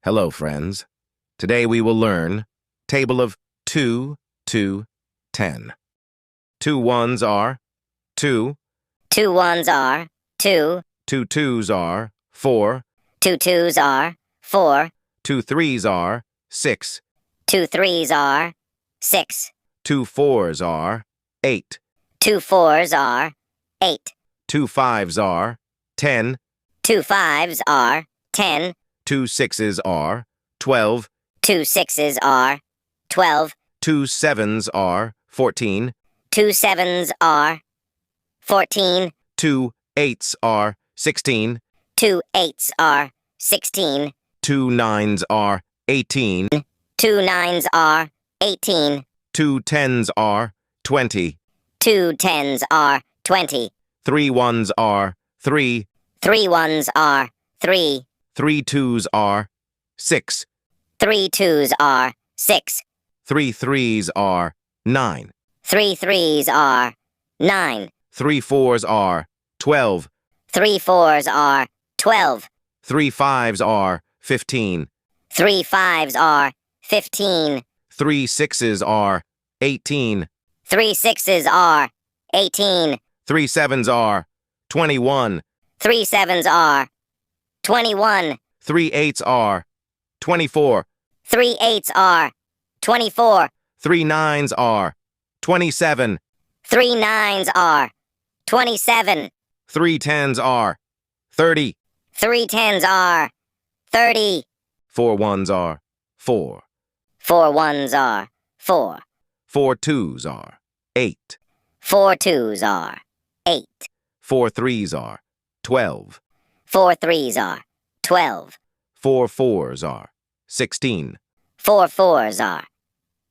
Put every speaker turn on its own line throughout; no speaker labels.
Hello, friends. Today we will learn table of 2 to 10. 2 ones are 2,
2 ones are 2,
2 twos are 4,
2 twos are 4,
2 threes are 6,
2 threes are 6,
2 fours are 8,
2 fours are 8,
2 fives are 10,
2 fives are 10,
2 sixes are 12,
2 sixes are 12,
2 sevens are 14,
2 sevens are 14,
2 eights are 16,
2 eights are 16,
2 nines are 18,
2 nines are 18,
2 tens are 20,
2 tens are 20,
3 ones are 3,
3 ones are 3,
3 twos are 6,
3 twos are 6,
3 threes are 9,
3 threes are 9,
3 fours are 12,
3 fours are 12,
3 fives are 15,
3 fives are 15,
3 sixes are 18,
3 sixes are 18,
3 sevens are 21,
3 sevens are 21,
3 eights are 24,
3 eights are 24,
3 nines are 27,
3 nines are 27,
3 tens are 30,
3 tens are 30,
4 ones are 4,
4 ones are 4,
4 twos are 8,
4 twos are 8,
4 threes are 12,
4 threes are 12,
4 fours are 16,
4 fours are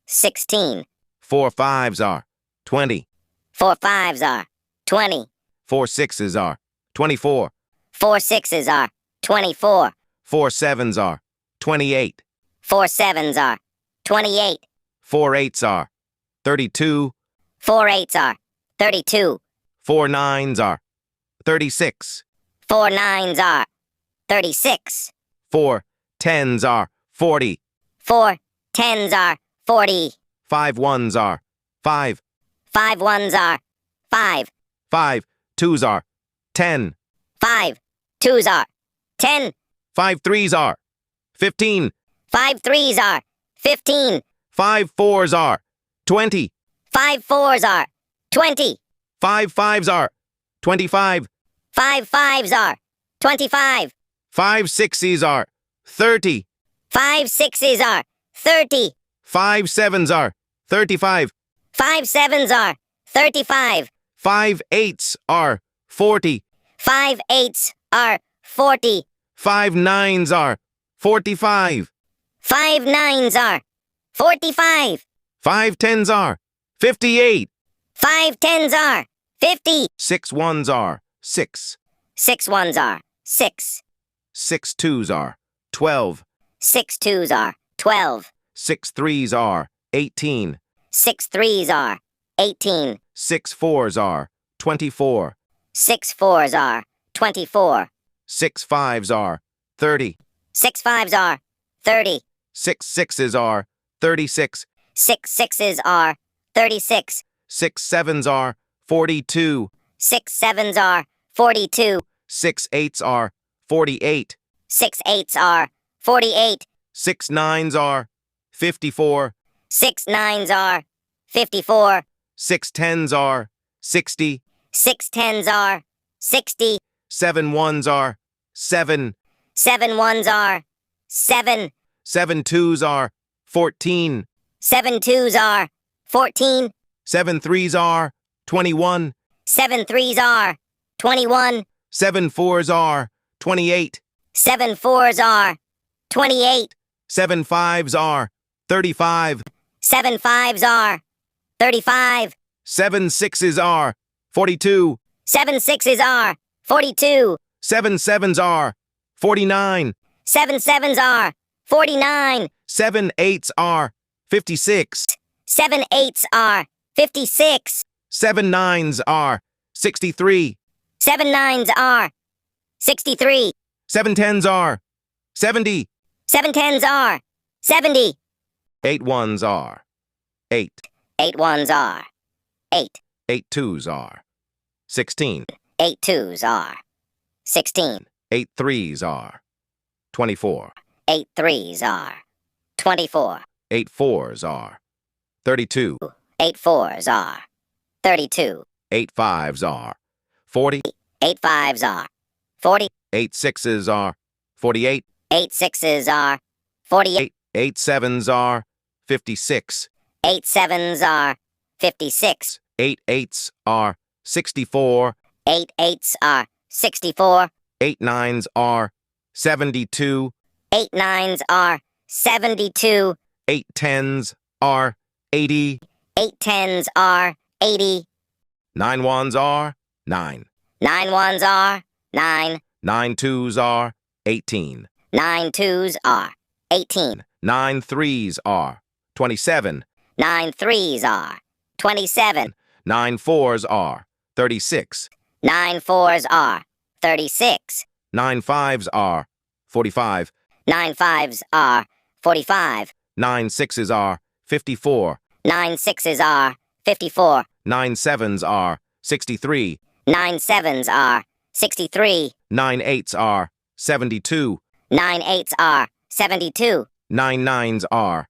16,
4 fives are 20,
4 fives are 20,
4 sixes are 24,
4 sixes are 24,
4 sevens are 28,
4 sevens are 28,
4 eights are 32,
4 eights are 32,
4 nines are 36,
4 nines are 36,
4 tens are 40,
4 tens are 40,
5 ones are 5,
5 ones are 5,
5 twos are 10,
5 twos are 10,
5 threes are 15,
5 threes are 15,
5 fours are 20,
5 fours are 20,
5 fives are 25,
5 fives are 25,
5 sixes are 30,
5 sixes are 30,
5 sevens are 35,
5 sevens are 35,
5 eights are 40,
5 eights are 40,
5 nines are 45,
5 nines are 45,
5 tens are 58,
5 tens are 50,
6 ones are 6,
6 ones are 6,
6 twos are 12,
6 twos are 12,
6 threes are 18,
6 threes are 18,
6 fours are 24,
6 fours are 24,
6 fives are 30,
6 fives are 30,
6 sixes are 36,
6 sixes are 36,
6 sevens are 42,
6 sevens are 42,
6 eights are 48,
6 eights are 48,
6 nines are 54,
6 nines are 54,
6 tens are 60,
6 tens are 60,
7 ones are 7,
7 ones are 7,
7 twos are 14,
7 twos are 14,
7 threes are 21,
7 threes are 21,
7 fours are 28,
7 fours are 28,
7 fives are 35,
7 fives are 35,
7 sixes are 42,
7 sixes are 42,
7 sevens are 49,
7 sevens are 49,
7 eights are 56,
7 eights are 56,
7 nines are 63,
7 nines are 63,
7 tens are 70,
7 tens are 70.
8 ones are 8.
8 ones are 8.
8 twos are 16.
8 twos are 16.
8 threes are 24.
8 threes are 24.
8 fours are 32.
8 fours are 32.
8 fives are 40.
8 fives are 40.
8 sixes are 48.
8 sixes are 48.
8 sevens are 56.
8 sevens are 56.
8 eights are 64.
8 eights are 64.
8 nines are 72.
8 nines are 72.
8 tens are 80.
8 tens are 80.
9 ones are 9.
9 ones are 9.
9 twos are 18.
9 twos are 18.
9 threes are 27.
9 threes are 27.
9 fours are 36.
9 fours are 36.
9 fives are 45.
9 fives are 45.
9 sixes are 54.
9 sixes are 54.
9 sevens are 63.
9 sevens are 63.
9 eights are 72.
9 eights are 72.
9 nines are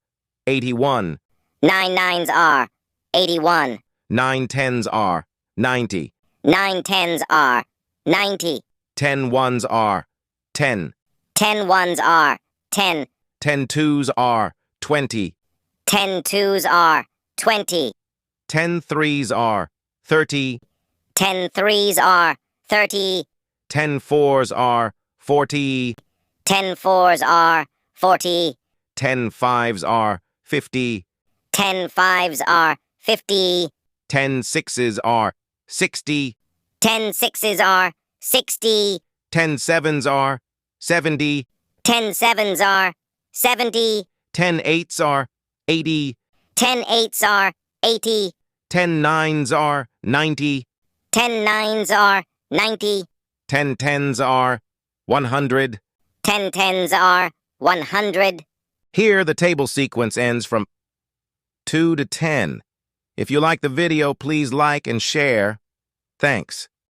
81.
9 nines are 81.
9 tens are 90.
9 tens are 90.
10 ones are 10.
10 ones are 10.
10 twos are 20.
10 twos are 20.
10 threes are 30.
10 threes are 30.
10 fours are 40.
10 fours are 40.
10 fives are 50.
10 fives are 50.
10 sixes are 60.
10 sixes are 60.
10 sevens are 70.
10 sevens are 70.
10 eights are 80.
10 eights are 80.
10 nines are 90.
10 nines are 90.
10 tens are 100.
10 tens are 100.
Here, the table sequence ends from 2 to 10. If you like the video, please like and share. Thanks.